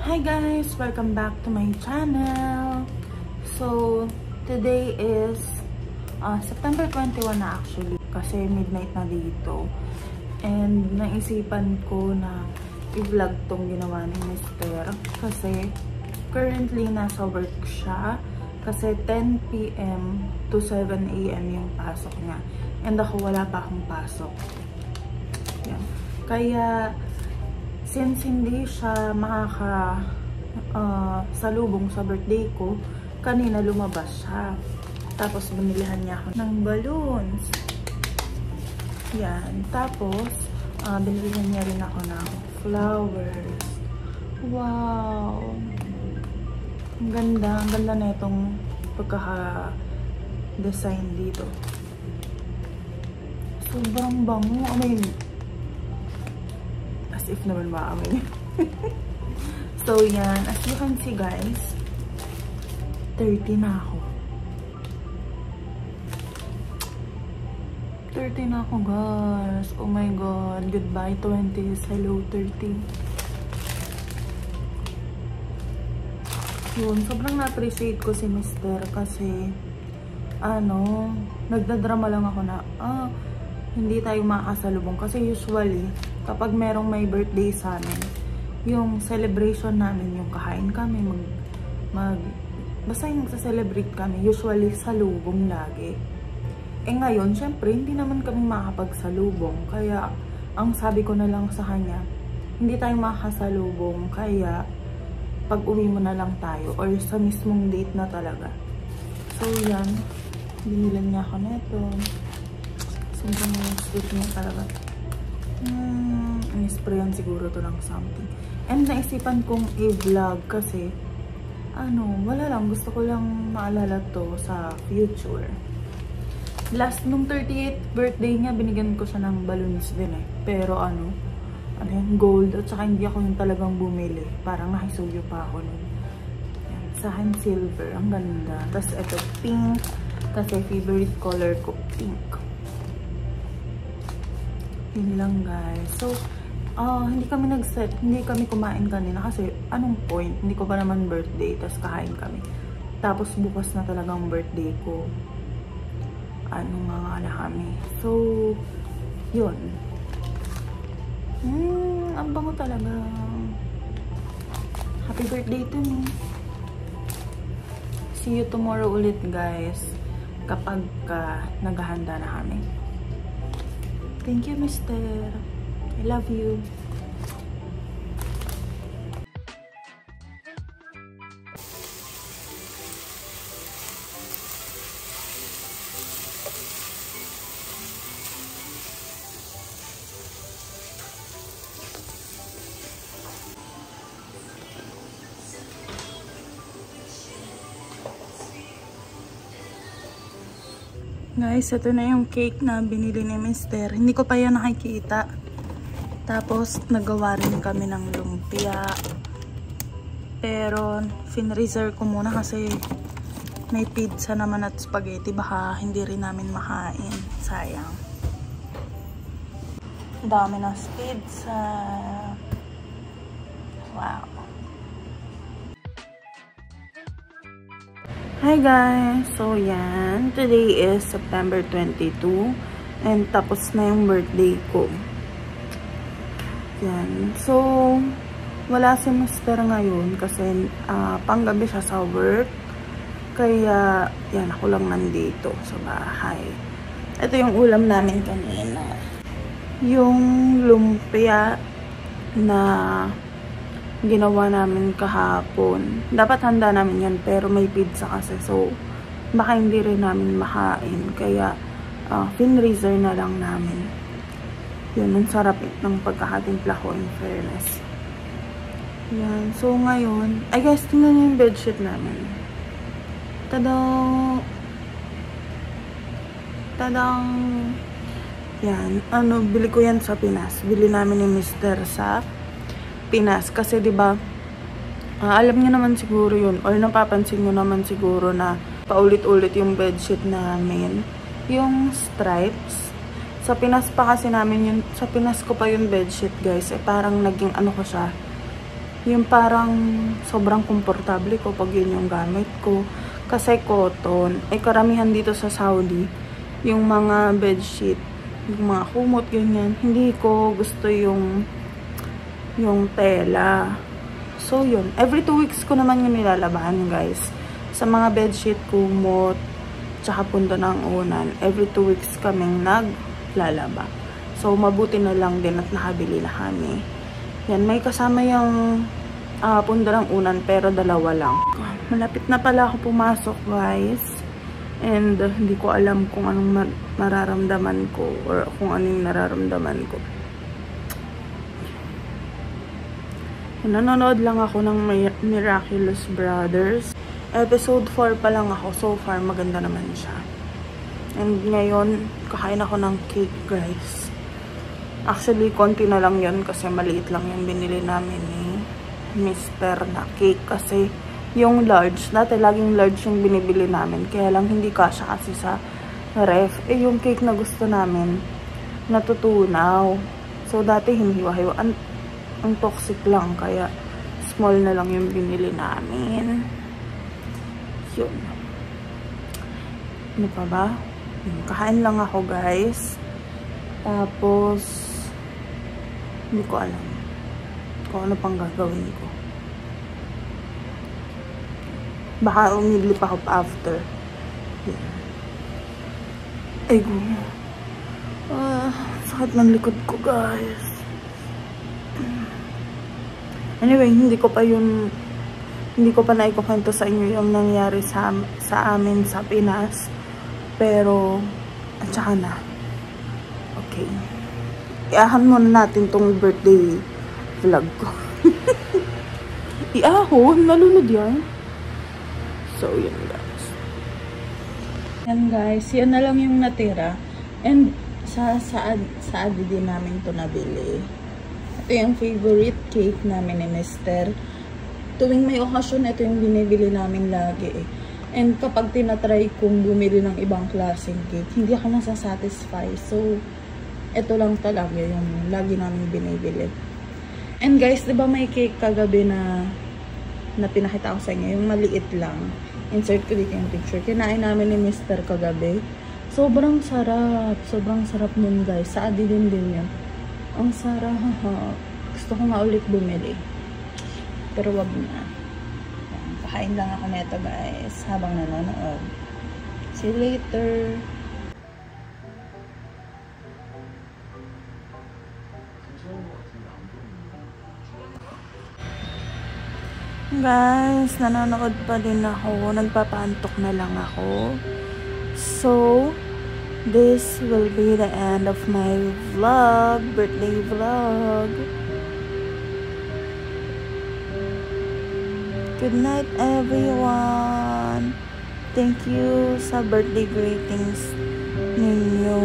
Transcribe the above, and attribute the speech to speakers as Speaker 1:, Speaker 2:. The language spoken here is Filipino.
Speaker 1: Hi guys! Welcome back to my channel! So, today is September 21 na actually kasi midnight na dito. And naisipan ko na i-vlog tong ginawa ni Mr. kasi currently nasa work siya kasi 10 PM to 7 AM yung pasok niya. And ako wala pa akong pasok. Yan. Kaya since hindi siya salubong sa birthday ko, kanina lumabas siya. Tapos binilihan niya ako ng balloons. Yan. Tapos, binilihan niya rin ako ng flowers. Wow! Ang ganda. Ang ganda na itong pagkaka-design dito. Sobrang bango. I mean, as if naman maamoy. So, yan. As you can see, guys, 30 na ako. 30 na ako, guys. Oh my God. Goodbye, 20s. Hello, 30. Yun. Sobrang na-appreciate ko si Mr. kasi, nagdadrama lang ako na, hindi tayo makakasalubong. Kasi usually, kapag merong may birthday sa amin, yung celebration namin, yung kahain kami, basta yung magsa-celebrate kami, usually salubong lagi. Eh ngayon, syempre, hindi naman kami makakapagsalubong. Kaya, ang sabi ko na lang sa kanya, hindi tayo makakasalubong, kaya pag-uwi mo na lang tayo or sa mismong date na talaga. So, yan. Binilan niya ako neto. Sobrang sweet niya talaga. Sprayan siguro to ng something. And naisipan kong i-vlog kasi wala lang. Gusto ko lang maalala to sa future. Last, nung 38th birthday niya, binigyan ko siya ng balloons din eh. Pero gold. At saka hindi ako yung talagang bumili. Parang nakisuyo pa ako nun. Yan. Sa akin, silver. Ang ganda. Tapos ito, pink. Kasi favorite color ko, pink. Yun lang, guys. So, hindi kami kumain kanina kasi anong point? Hindi ko pa naman birthday, tapos kakain kami. Tapos bukas na talagang birthday ko. Mga na kami. So, yun. Ang bango talaga. Happy birthday to me. See you tomorrow ulit, guys. Kapag naghahanda na kami. Thank you, Mr. I love you. Guys, ito na yung cake na binili ni Mr. Hindi ko pa yan nakikita. Tapos, nagawa rin kami ng lumpia. Pero, finreserve ko muna kasi may pizza naman at spaghetti. Baka hindi rin namin makain. Sayang. Dami na pizza. Wow. Hi guys! So yan, today is September 22 and tapos na yung birthday ko. Yan. So, wala si Mr. ngayon kasi panggabi siya sa work. Kaya, yan, ako lang nandito sa bahay. Ito yung ulam namin kanina. Yung lumpia na ginawa namin kahapon. Dapat handa namin yan, pero may pizza kasi. So, baka hindi rin namin makain. Kaya, finreezer na lang namin. Yun, ang sarap ng pagkakatimpla ko, in fairness. Yan. So, ngayon, I guess, tingnan nyo yung bedsheet namin. Tadang! Tadang! Yan. Bili ko yan sa Pinas. Bili namin ni Mr. sa Pinas kasi 'di ba alam niyo naman siguro 'yun or napapansin niyo naman siguro na paulit-ulit yung bedsheet namin, yung stripes. Sa Pinas pa kasi namin yun, sa Pinas ko pa yung bedsheet, guys. Parang naging ko siya, Yung parang sobrang komportable ko pag yun yung gamit ko. Kasi cotton. Eh, karamihan dito sa Saudi, yung mga bedsheet, yung mga kumot, ganyan. Hindi ko gusto yung tela. So, yun. Every 2 weeks ko naman yung nilalabahan, guys. Sa mga bedsheet, kumot, tsaka pundo ng unan. Every 2 weeks kaming naglalaba. So, mabuti na lang din at nakabili na kami. Yan, may kasama yung pundo ng unan, pero 2 lang. Malapit na pala ako pumasok, guys. And hindi ko alam kung anong mararamdaman ko or kung anong nararamdaman ko. Nanonood lang ako ng Miraculous Brothers. Episode 4 pa lang ako. So far, maganda naman siya. And ngayon, kakain ako ng cake, guys. Actually, konti na lang yan kasi maliit lang yung binili namin ni Mr. na cake. Kasi yung large, dati laging large yung binibili namin. Kaya lang hindi kasya kasi sa ref. Eh, yung cake na gusto namin, natutunaw. So, dati hinihiwa-hiwa. Ang toxic lang. Kaya, small na lang yung binili namin. Yun. Ano pa ba? Kakain lang ako, guys. Tapos, hindi ko alam kung ano pang gagawin ko. Baka umidlip ako after. Yan. Ay, sakit ng likod ko, guys. Anyway, hindi ko pa naikukwento sa inyo yung nangyari sa amin sa Pinas. Pero, at saka na. Okay. Iahan muna natin tong birthday vlog ko. Iahon? Nalunod yan. So, yun guys. Yan guys. Yan na lang yung natira. And, sa din namin to nabili. Ito yung favorite cake namin ni Mr. Tuwing may okasyon, ito yung binibili namin lagi eh. And kapag tinatry kong bumili ng ibang klaseng cake, hindi ako nasasatisfy. So, ito lang talaga yung lagi namin binibili. And guys, diba may cake kagabi na pinakita ko sa inyo? Yung maliit lang. Insert ko dito yung picture. Kinain namin ni Mr. kagabi. Sobrang sarap. Sobrang sarap nun guys. Sa Adi din yun. Ang sarap. Gusto ko nga ulit bumili. Pero wag na. Kakain lang ako neto guys. Habang nanonood. See you later. Guys, nanonood pa din ako. Nagpapantok na lang ako. So, this will be the end of my vlog. Birthday vlog. Good night, everyone. Thank you sa birthday greetings ninyo.